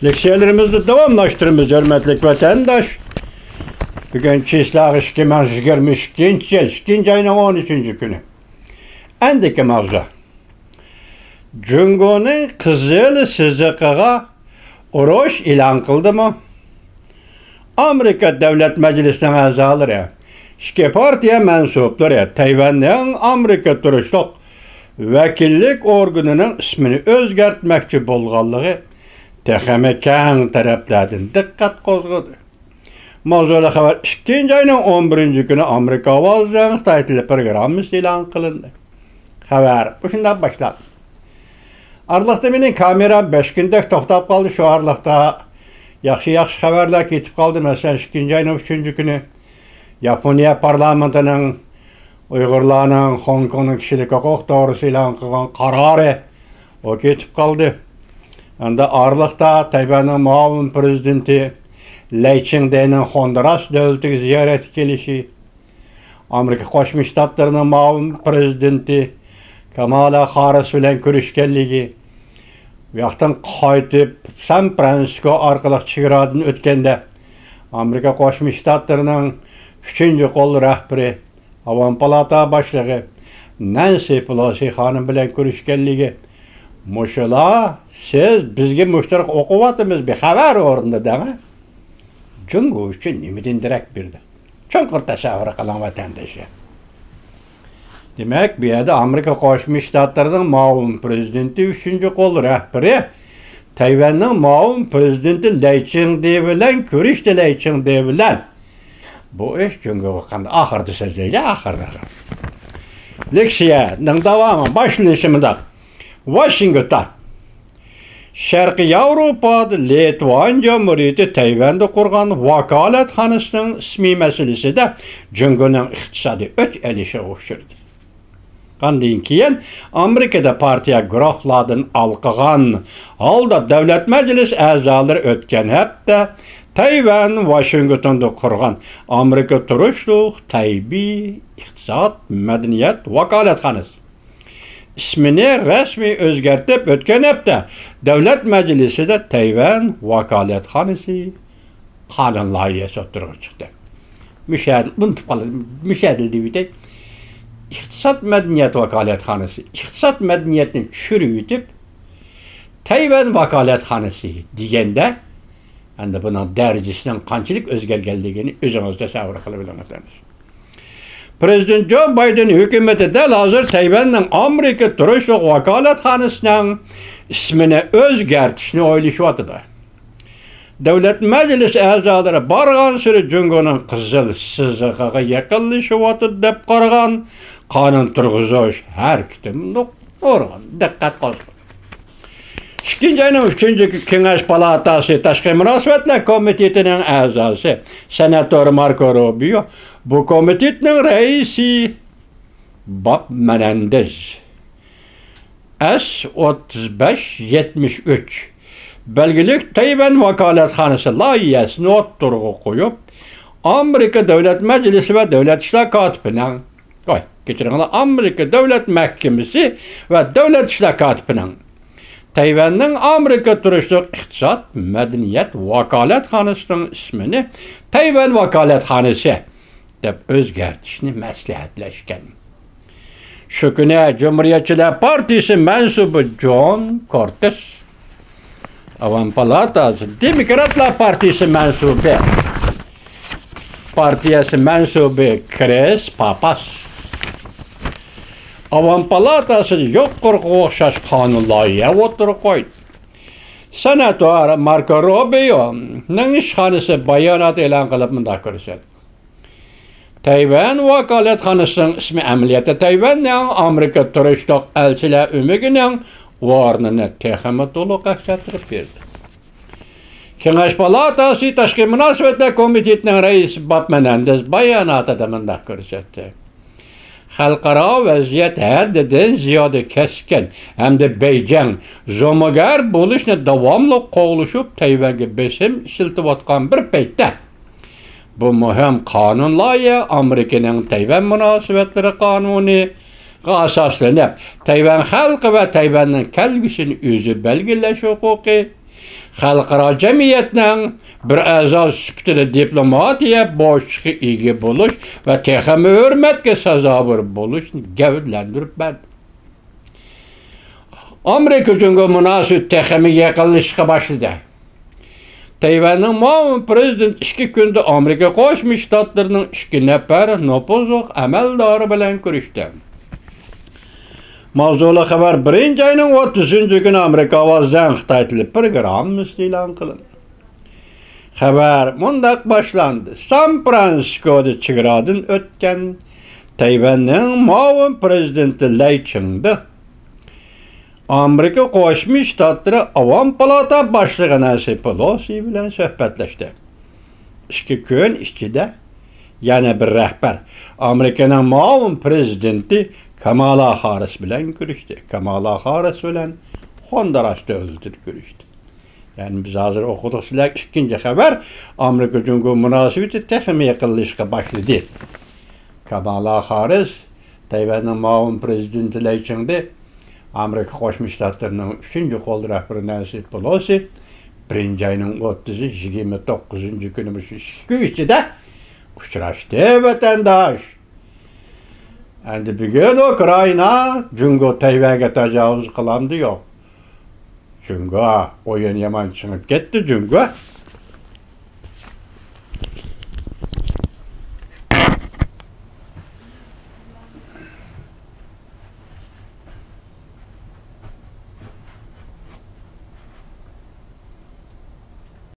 Leksiyalarımızı devamlaştırımız hürmetlik vatandaş. Bugün çislağ 2022 yıl 2. ayının 13. günü. Endiki mavzu. Cungo'nun Kızıl Sızıkı'na uruş ilan kıldı mı? Amerika Devlet Meclisi'nin azaları, iki partiya mensupları Tayvan'ın Amerika turuşluq vekillik organının ismini özgertmekçi bolğanlığı texemi kəng tərəflərdən dikkat qozğudu. Mavzulu xəbər 2. ayının 11. günü Amerika Avazlığın Xitay tili programımız ilan qılındı. Xəbər bu şunda başladı. Arlıqda menin kameram 5 gündək toxtab qaldı. Şu arlıqda yaxşı xəbərlər ketib qaldı. Məsələn 2. ayının 3. günü Yaponiya parlamentinin Uyğurlarının Hong Kong'un kişilik hüquq doğrusu ilan qılğan qararı o ketib qaldı. Anda Arlıqda Tayvan'ın muavin prezidenti Lei Ching-de'nin Honduras devletiga ziyaret gelişi, Amerika Qo'shma Shtatlarının muavin prezidenti Kamala Harris bilan ko'rishganligi, bu yoqdan qaytib San Fransisko orqali chegaradan o'tganda Amerika Qo'shma Shtatlarının 3-qo'l rahbari, Avam palata boshlig'i Nancy Pelosi xonim bilan ko'rishganligi, Muşula, siz bizge müşterek okuvatımız bir haber orunda değil mi? Cungo için nimidin direkt birdi. Çok tasavvur kılan vatandaşı. Demek bir yerde Amerika Qo'shma Shtatlarının muavin prezidenti 3-qo'l rahbari Tayvan'ın muavin prezidenti Lei Ching-de bilan ko'rishdi. Lei Ching-de bilan. Bu iş Cungo'ga qanday ahirda so'zlaydi, ahirda. Leksiyaning davomi boshlanishida Washington, Şərqi Avropada Litvan Cumhuriyeti Tayvan'da qurğan vakalatxanasının ismi meselesi de Cungo'nun iqtisadi öç elişe oxşurdu. Qandan keyin Amerikada partiya guruhlardan alqıgan halda Devlet Meclis a'zolari o'tgan hafta Tayvan Washingtonda qurgan Amerika turuşluq Taybi iqtisod madaniyat vakalatxanası ismini resmi özgertip ötken hafta Devlet Meclisi de Tayvan vakalatxanası kanun layihesi oturuğa çıktı. Müşahedildi de İktisat Medeniyet Vakalatxanası, İktisat Medeniyetini çürüyütüp Tayvan Vakalatxanası degende yani bunun derecesinden qanchalik özgergeldigini özünüz tasavvur qilabilirsiniz. Prezident Joe Biden hükümeti de hazır Tayvan'ın Amerika turuşluq vakalatxanasının ismini özgertishni o'ylashyapti. Devlet Meclis a'zolari bargan siri Cungo'nun Kızıl Sızıkı'na yaqinlashyapti deb qaragan qonun turg'izish har kimni o'rgan diqqat qilsin. 2. ayının 3. Kengash Palatası Tashqi Munosabatlar Komitetining a'zosi senator Marco Rubio bu komitetning raisi Bob Menendez S-3573 belgilik Tayvan vakalatxanası layihesini o'ttirg'a qo'yib Amerika Devlet Meclisi ve Devlet İşler Katibining Amerika Devlet Mahkemesi ve Devlet İşler Katibining Tayvan'ın Amerika turuşluq iqtisod madaniyat vakalatxanasının ismini Tayvan vakalatxanası deb o'zgartishni maslahatlashgan. Shu kuni Cumhuriyetçiler Partisi mensubi John Cortes, Avam palatası Demokratlar Partisi mensubi Chris Pappas, Avam palatası yuqorga o'xshash qonun loyiha o'tirib qo'ydi. Senator Marco Rubio'ning ishxonasi bayonot e'lon qilib bunday ko'rsatdi. Tayvan vakalatxanasının ismi amaliyotda Tayvanning Amerika turuşluq elchilar umigining o'rnini texmi to'liq aksattirib berdi. Kengash Palatası Tashqi Munosabatlar Komitetining raisi Bob Menendez bayonotida bunday ko'rsatdi. Xalqaro vaziyat haddidan ziyoda keskin hamda Beijing zo'magar bo'lishni davomli qo'g'lishib Tayvanga besim ishlatayotgan bir paytda bu muhim qonun loyiha Amerikaning Tayvan munosabatlari qonuni asoslanib Tayvan xalqi va Tayvanning kelgusini o'zi belgilash huquqi xalqaro jamiyatning bir a'zosi sifatida diplomatiya boshlig'i ega bo'lish va texmi hurmatga sazovor bo'lishni gavdlantiribman. Amerika Jungo munosib texmi yaqinlashishga boshladi. Tayvanning muavin prezident 2 kunda Amerika Qo'shma Shtatlarining 2 nafar nopozuq amaldori bilan ko'rishdi. Mavzuli xabar 1-oyning 30-kuni Amerika ovozidan Xitoy tili programmasi e'lon qilindi. Xabar mundaq boshlandi. San Fransiskoda chegaradan o'tgan Tayvanning muavin prezidenti Lai Ching-da Amerika Qo'shma Shtatlari Avom palata boshlig'i Nancy Pelosi bilan suhbatlashdi. 2 kun ichida yana bir rahbar Amerikaning muavin prezidenti Kamala Harris bilan ko'rishdi. Kamala Harris bilan Hondurasda ko'rishdi. Yani biz hozir o'qidik sizlar 2-chi xabar Amerika Jungo munosabati texmi yaqinlashishga boshladi. Kamala Harris Tayvanning muavin prezidenti Lai Ching-da Amerika Qo'shma Shtatlarining 3-qo'l rahbari Nancy Pelosi 1-oyning 30-29-kuni shu 2 kun ichida uchrashdi vatandosh. Endi bugun Ukraina Jungo Tayvanga tajovuz qilamdi yo'q. Jungo o'yin yomon chiqib ketdi Jungo.